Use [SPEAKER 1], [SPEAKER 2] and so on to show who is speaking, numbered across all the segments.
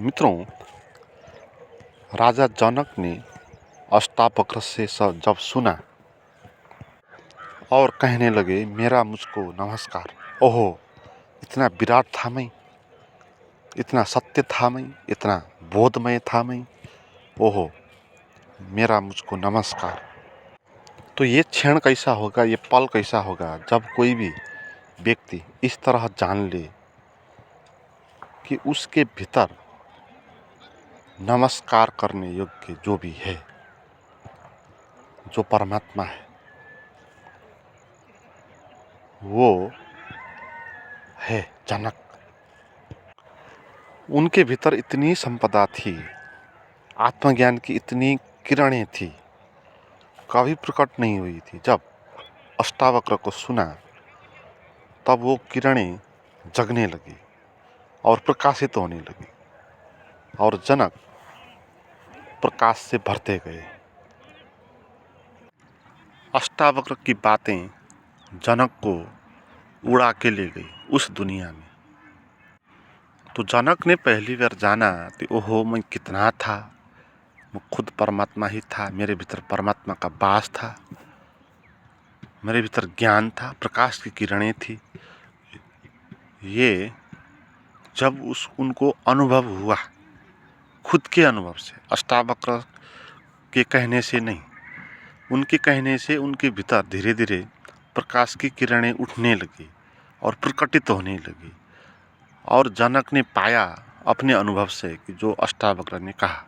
[SPEAKER 1] मित्रों, राजा जनक ने अष्टावक्र से जब सुना और कहने लगे, मेरा मुझको नमस्कार। ओहो, इतना विराट था मैं, इतना सत्य था मैं, इतना बोधमय था मैं। ओहो, मेरा मुझको नमस्कार। तो ये क्षण कैसा होगा, ये पल कैसा होगा जब कोई भी व्यक्ति इस तरह जान ले कि उसके भीतर नमस्कार करने योग्य जो भी है, जो परमात्मा है, वो है जनक। उनके भीतर इतनी संपदा थी, आत्मज्ञान की इतनी किरणें थी, कभी प्रकट नहीं हुई थी। जब अष्टावक्र को सुना तब वो किरणें जगने लगी और प्रकाशित होने लगी और जनक प्रकाश से भरते गए। अष्टावक्र की बातें जनक को उड़ा के ले गई उस दुनिया में। तो जनक ने पहली बार जाना कि ओहो, मैं कितना था, मैं खुद परमात्मा ही था, मेरे भीतर परमात्मा का वास था, मेरे भीतर ज्ञान था, प्रकाश की किरणें थी। ये जब उनको अनुभव हुआ, खुद के अनुभव से, अष्टावक्र के कहने से नहीं, उनके कहने से उनके भीतर धीरे धीरे प्रकाश की किरणें उठने लगी और प्रकटित होने लगी। और जनक ने पाया अपने अनुभव से कि जो अष्टावक्र ने कहा।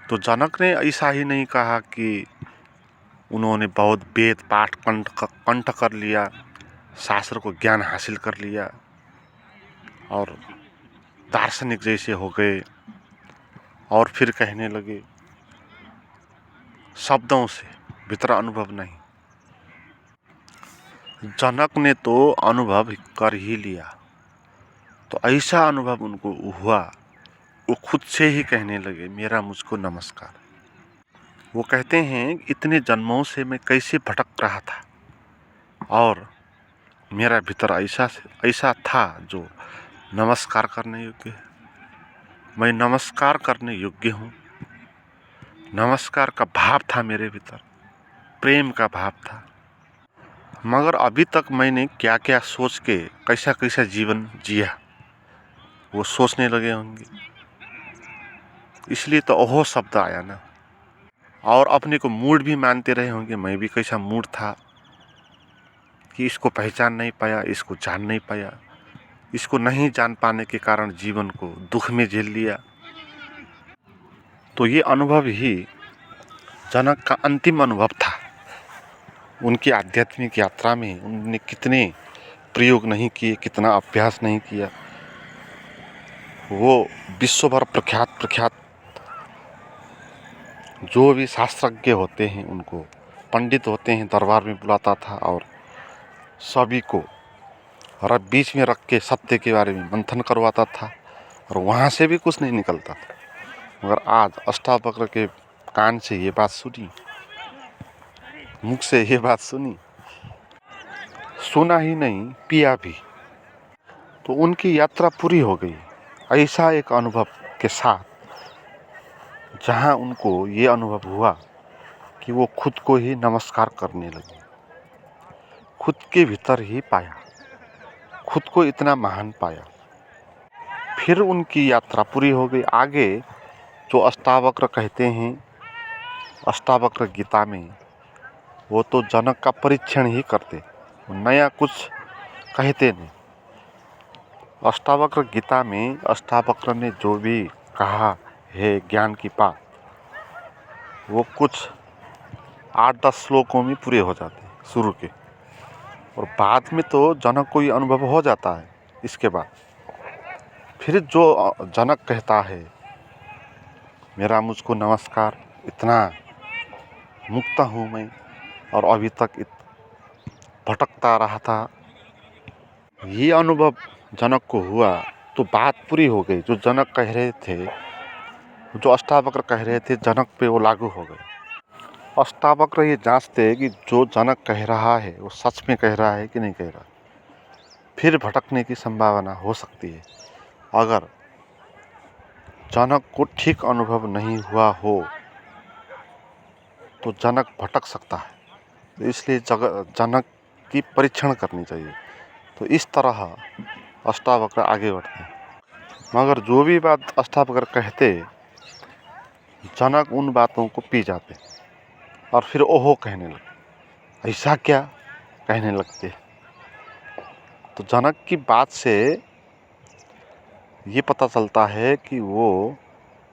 [SPEAKER 1] तो जनक ने ऐसा ही नहीं कहा कि उन्होंने बहुत वेद पाठ कंठ कर लिया, शास्त्र को ज्ञान हासिल कर लिया और दार्शनिक जैसे हो गए और फिर कहने लगे शब्दों से, भीतर अनुभव नहीं। जनक ने तो अनुभव कर ही लिया। तो ऐसा अनुभव उनको हुआ, वो खुद से ही कहने लगे, मेरा मुझको नमस्कार। वो कहते हैं, इतने जन्मों से मैं कैसे भटक रहा था और मेरा भीतर ऐसा था जो नमस्कार करने योग्य है। मैं नमस्कार करने योग्य हूँ। नमस्कार का भाव था मेरे भीतर, प्रेम का भाव था। मगर अभी तक मैंने क्या क्या सोच के कैसा कैसा जीवन जिया, वो सोचने लगे होंगे, इसलिए तो ओहो शब्द आया ना। और अपने को मूड भी मानते रहे होंगे, मैं भी कैसा मूड था कि इसको पहचान नहीं पाया, इसको जान नहीं पाया, इसको नहीं जान पाने के कारण जीवन को दुख में झेल लिया। तो ये अनुभव ही जनक का अंतिम अनुभव था। उनकी आध्यात्मिक यात्रा में उन्होंने कितने प्रयोग नहीं किए, कितना अभ्यास नहीं किया। वो विश्व भर प्रख्यात जो भी शास्त्रज्ञ होते हैं, उनको पंडित होते हैं, दरबार में बुलाता था और सभी को बीच में रख के सत्य के बारे में मंथन करवाता था और वहाँ से भी कुछ नहीं निकलता था। मगर आज अष्टावक्र के कान से ये बात सुनी, मुख से ये बात सुनी, सुना ही नहीं, पिया भी, तो उनकी यात्रा पूरी हो गई। ऐसा एक अनुभव के साथ जहाँ उनको ये अनुभव हुआ कि वो खुद को ही नमस्कार करने लगे, खुद के भीतर ही पाया, खुद को इतना महान पाया। फिर उनकी यात्रा पूरी हो गई। आगे जो अष्टावक्र कहते हैं, अष्टावक्र गीता में, वो तो जनक का परीक्षण ही करते, नया कुछ कहते नहीं। अष्टावक्र गीता में अष्टावक्र ने जो भी कहा है ज्ञान की बात, वो कुछ 8-10 श्लोकों में पूरे हो जाते हैं शुरू के, और बाद में तो जनक को ये अनुभव हो जाता है। इसके बाद फिर जो जनक कहता है, मेरा मुझको नमस्कार, इतना मुक्त हूँ मैं और अभी तक भटकता रहा था, ये अनुभव जनक को हुआ तो बात पूरी हो गई। जो जनक कह रहे थे, जो अष्टावक्र कह रहे थे, जनक पे वो लागू हो गए। अष्टावक्र ये जांचते हैं कि जो जनक कह रहा है वो सच में कह रहा है कि नहीं कह रहा। फिर भटकने की संभावना हो सकती है। अगर जनक को ठीक अनुभव नहीं हुआ हो तो जनक भटक सकता है। तो इसलिए जनक की परीक्षण करनी चाहिए। तो इस तरह अष्टावक्र आगे बढ़ते हैं। मगर जो भी बात अष्टावक्र कहते, जनक उन बातों को पी जाते और फिर ओहो कहने लगते। ऐसा क्या कहने लगते। तो जनक की बात से ये पता चलता है कि वो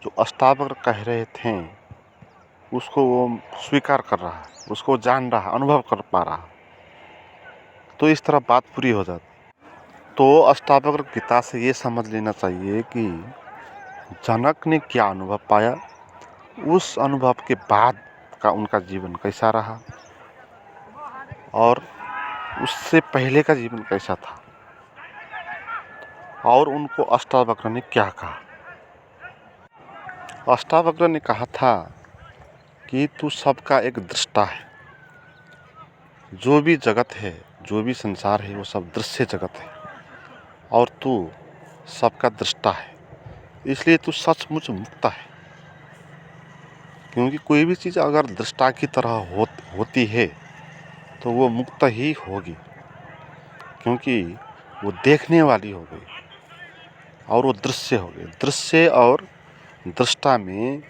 [SPEAKER 1] जो अष्टावक्र कह रहे थे उसको वो स्वीकार कर रहा है, उसको जान रहा है, अनुभव कर पा रहा है। तो इस तरह बात पूरी हो जाती। तो अष्टावक्र गीता से ये समझ लेना चाहिए कि जनक ने क्या अनुभव पाया, उस अनुभव के बाद का उनका जीवन कैसा रहा और उससे पहले का जीवन कैसा था, और उनको अष्टावक्र ने क्या कहा। अष्टावक्र ने कहा था कि तू सबका एक दृष्टा है। जो भी जगत है, जो भी संसार है, वो सब दृश्य जगत है और तू सबका दृष्टा है। इसलिए तू सचमुच मुक्त है। क्योंकि कोई भी चीज़ अगर दृष्टा की तरह होती है तो वो मुक्त ही होगी, क्योंकि वो देखने वाली हो गई और वो दृश्य हो गई। दृश्य और दृष्टा में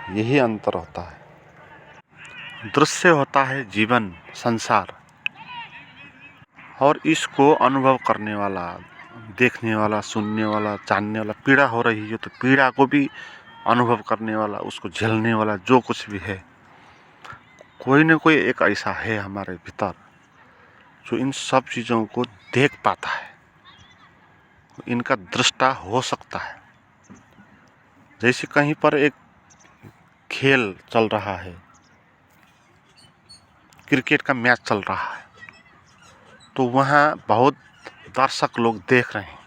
[SPEAKER 1] यही अंतर होता है। दृश्य होता है जीवन, संसार, और इसको अनुभव करने वाला, देखने वाला, सुनने वाला, जानने वाला। पीड़ा हो रही है तो पीड़ा को भी अनुभव करने वाला, उसको झेलने वाला, जो कुछ भी है, कोई न कोई एक ऐसा है हमारे भीतर जो इन सब चीज़ों को देख पाता है, इनका दृष्टा हो सकता है। जैसे कहीं पर एक खेल चल रहा है, क्रिकेट का मैच चल रहा है, तो वहाँ बहुत दर्शक लोग देख रहे हैं।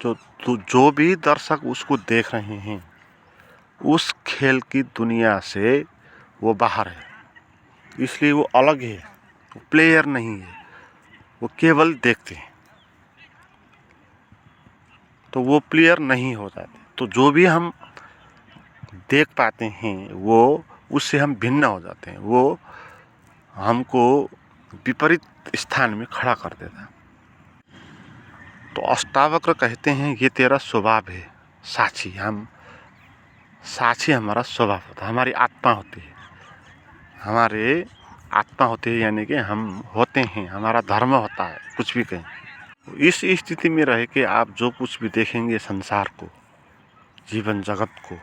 [SPEAKER 1] जो भी दर्शक उसको देख रहे हैं, उस खेल की दुनिया से वो बाहर है, इसलिए वो अलग है, वो प्लेयर नहीं है, वो केवल देखते हैं। तो वो प्लेयर नहीं हो जाते। तो जो भी हम देख पाते हैं वो उससे हम भिन्न हो जाते हैं, वो हमको विपरीत स्थान में खड़ा कर देता है। तो अष्टावक्र कहते हैं ये तेरा स्वभाव है साक्षी। हम साक्षी हमारा स्वभाव होता है, हमारी आत्मा होती है, हमारे आत्मा होती है, यानी कि हम होते हैं, हमारा धर्म होता है, कुछ भी कहें। इस स्थिति में रह के आप जो कुछ भी देखेंगे संसार को, जीवन जगत को,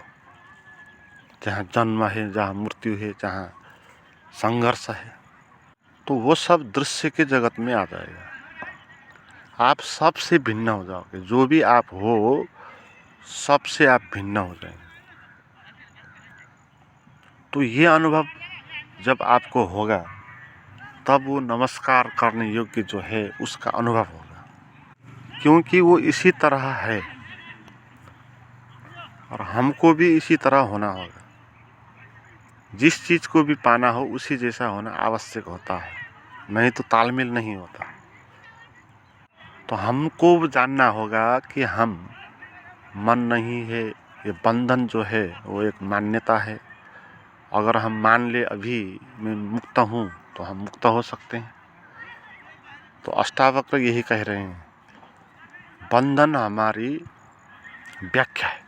[SPEAKER 1] जहाँ जन्म है, जहाँ मृत्यु है, जहाँ संघर्ष है, तो वो सब दृश्य के जगत में आ जाएगा। आप सबसे भिन्न हो जाओगे। जो भी आप हो सबसे आप भिन्न हो जाएंगे। तो ये अनुभव जब आपको होगा तब वो नमस्कार करने योग्य जो है उसका अनुभव होगा, क्योंकि वो इसी तरह है और हमको भी इसी तरह होना होगा। जिस चीज़ को भी पाना हो उसी जैसा होना आवश्यक होता है, नहीं तो तालमेल नहीं होता। तो हमको जानना होगा कि हम मन नहीं है, ये बंधन जो है वो एक मान्यता है। अगर हम मान ले अभी मैं मुक्त हूँ तो हम मुक्त हो सकते हैं। तो अष्टावक्र यही कह रहे हैं, बंधन हमारी व्याख्या है।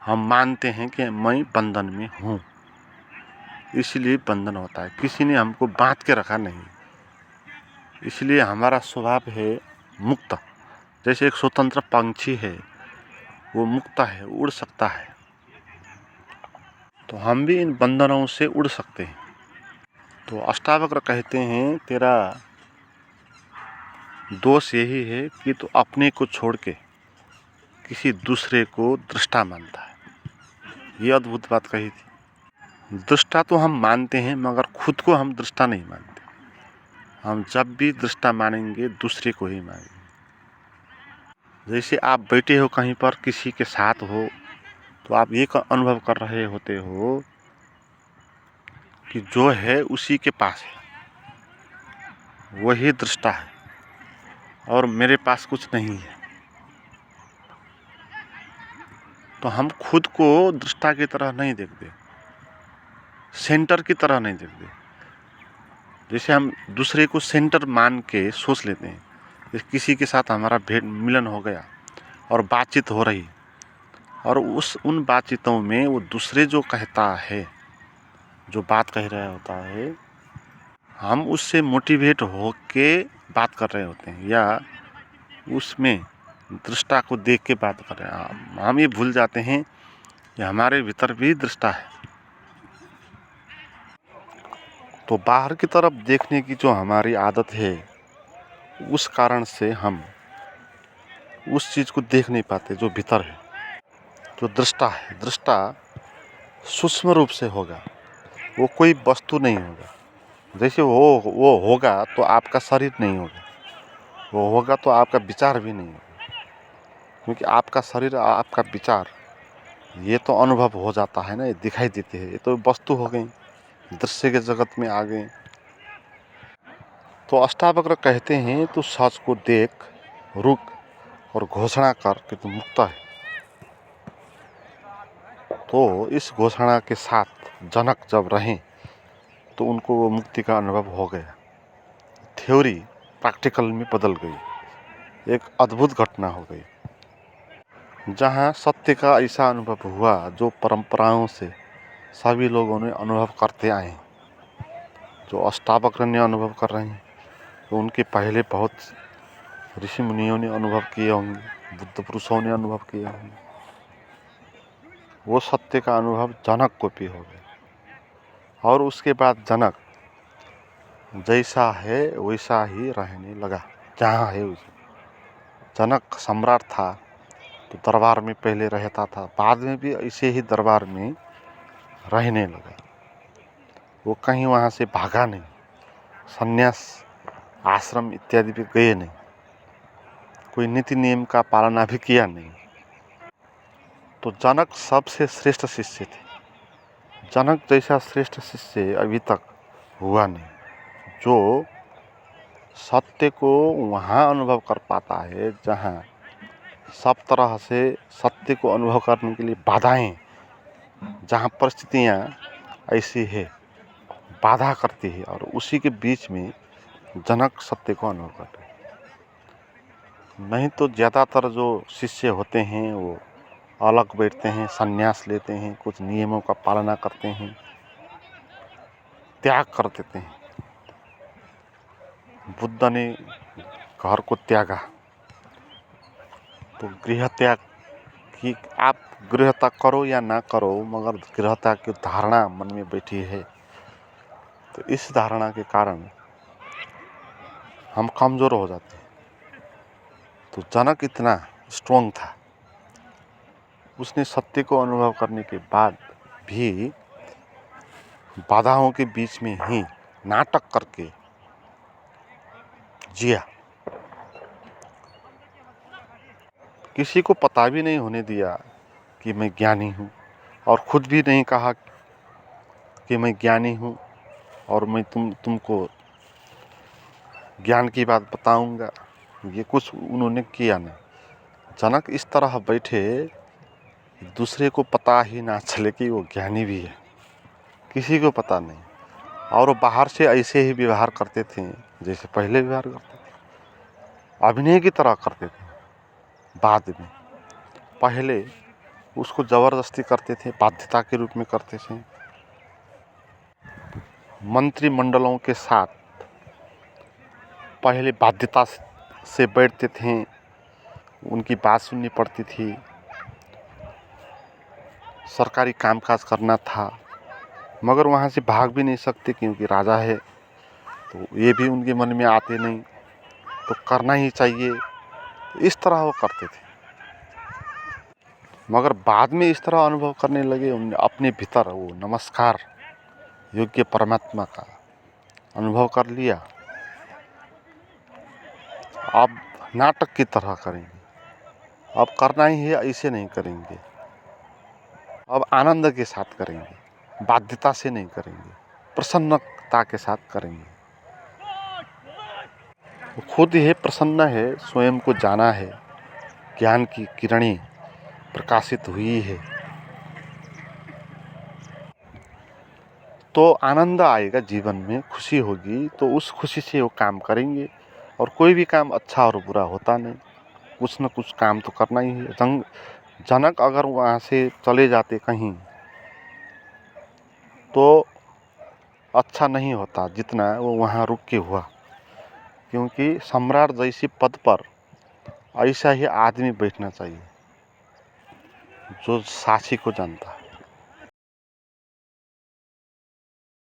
[SPEAKER 1] हम मानते हैं कि मैं बंधन में हूँ, इसलिए बंधन होता है। किसी ने हमको बांध के रखा नहीं, इसलिए हमारा स्वभाव है मुक्त। जैसे एक स्वतंत्र पंछी है, वो मुक्त है, उड़ सकता है, तो हम भी इन बंधनों से उड़ सकते हैं। तो अष्टावक्र कहते हैं तेरा दोष यही है कि तू अपने को छोड़ के किसी दूसरे को दृष्टा मानता है। ये अद्भुत बात कही थी। दृष्टा तो हम मानते हैं मगर खुद को हम दृष्टा नहीं मानते। हम जब भी दृष्टा मानेंगे दूसरे को ही मानेंगे। जैसे आप बैठे हो कहीं पर, किसी के साथ हो, तो आप ये अनुभव कर रहे होते हो कि जो है उसी के पास है, वही दृष्टा है और मेरे पास कुछ नहीं है। तो हम खुद को दृष्टा की तरह नहीं देखते, सेंटर की तरह नहीं देखते। जैसे हम दूसरे को सेंटर मान के सोच लेते हैं, जैसे किसी के साथ हमारा भेंट मिलन हो गया और बातचीत हो रही, और उन बातचीतों में वो दूसरे जो कहता है, जो बात कह रहा होता है, हम उससे मोटिवेट हो के बात कर रहे होते हैं, या उसमें दृष्टा को देख के बात कर रहे हैं। हम ये भूल जाते हैं कि हमारे भीतर भी दृष्टा है। तो बाहर की तरफ देखने की जो हमारी आदत है, उस कारण से हम उस चीज़ को देख नहीं पाते जो भीतर है, जो दृष्टा है। दृष्टा सूक्ष्म रूप से होगा, वो कोई वस्तु नहीं होगा। जैसे वो होगा तो आपका शरीर नहीं होगा, वो होगा तो आपका विचार भी नहीं होगा, क्योंकि आपका शरीर, आपका विचार, ये तो अनुभव हो जाता है ना, ये दिखाई देते हैं, ये तो वस्तु हो गई, दृश्य के जगत में आ गए। तो अष्टावक्र कहते हैं, तू सच को देख, रुक और घोषणा कर कि तू मुक्त है। तो इस घोषणा के साथ जनक जब रहे तो उनको वो मुक्ति का अनुभव हो गया। थ्योरी प्रैक्टिकल में बदल गई, एक अद्भुत घटना हो गई, जहाँ सत्य का ऐसा अनुभव हुआ जो परंपराओं से सभी लोगों ने अनुभव करते आए। जो अष्टावक्र ने अनुभव कर रहे हैं, तो उनके पहले बहुत ऋषि मुनियों ने अनुभव किए होंगे, बुद्ध पुरुषों ने अनुभव किए होंगे। वो सत्य का अनुभव जनक को भी हो गया, और उसके बाद जनक जैसा है वैसा ही रहने लगा, जहाँ है वैसा। जनक सम्राट था तो दरबार में पहले रहता था, बाद में भी ऐसे ही दरबार में रहने लगा। वो कहीं वहाँ से भागा नहीं, संन्यास आश्रम इत्यादि पे गए नहीं, कोई नीति नियम का पालना भी किया नहीं। तो जनक सबसे श्रेष्ठ शिष्य थे। जनक जैसा श्रेष्ठ शिष्य अभी तक हुआ नहीं, जो सत्य को वहाँ अनुभव कर पाता है जहाँ सब तरह से सत्य को अनुभव करने के लिए बाधाएं, जहाँ परिस्थितियाँ ऐसी है, बाधा करती है, और उसी के बीच में जनक सत्य को अनुभव करते हैं। नहीं तो ज़्यादातर जो शिष्य होते हैं वो अलग बैठते हैं, संन्यास लेते हैं, कुछ नियमों का पालना करते हैं, त्याग कर देते हैं। बुद्ध ने घर को त्यागा, तो गृह त्याग कि आप गृह त्याग करो या ना करो, मगर गृह त्याग की धारणा मन में बैठी है। तो इस धारणा के कारण हम कमज़ोर हो जाते हैं। तो जनक इतना स्ट्रॉन्ग था, उसने सत्य को अनुभव करने के बाद भी बाधाओं के बीच में ही नाटक करके जिया। किसी को पता भी नहीं होने दिया कि मैं ज्ञानी हूँ, और खुद भी नहीं कहा कि मैं ज्ञानी हूँ और मैं तुमको ज्ञान की बात बताऊंगा। ये कुछ उन्होंने किया नहीं। जनक इस तरह बैठे, दूसरे को पता ही ना चले कि वो ज्ञानी भी है, किसी को पता नहीं, और वो बाहर से ऐसे ही व्यवहार करते थे जैसे पहले व्यवहार करते थे, अभिनय की तरह करते थे। बाद में पहले उसको जबरदस्ती करते थे, बाध्यता के रूप में करते थे। मंत्रिमंडलों के साथ पहले बाध्यता से बैठते थे, उनकी बात सुननी पड़ती थी, सरकारी कामकाज करना था, मगर वहाँ से भाग भी नहीं सकते क्योंकि राजा है, तो ये भी उनके मन में आते नहीं, तो करना ही चाहिए। इस तरह वो करते थे। मगर बाद में इस तरह अनुभव करने लगे, उन्हें अपने भीतर वो नमस्कार योग्य परमात्मा का अनुभव कर लिया। अब नाटक की तरह करेंगे, अब करना ही है, ऐसे नहीं करेंगे, अब आनंद के साथ करेंगे, बाध्यता से नहीं करेंगे, प्रसन्नता के साथ करेंगे। वो खुद ही प्रसन्न है, स्वयं को जाना है, ज्ञान की किरणें प्रकाशित हुई है तो आनंद आएगा जीवन में, खुशी होगी, तो उस खुशी से वो काम करेंगे। और कोई भी काम अच्छा और बुरा होता नहीं, कुछ न कुछ काम तो करना ही है। जनक अगर वहाँ से चले जाते कहीं तो अच्छा नहीं होता जितना वो वहाँ रुक के हुआ, क्योंकि सम्राट जैसे पद पर ऐसा ही आदमी बैठना चाहिए जो साक्षी को जानता है।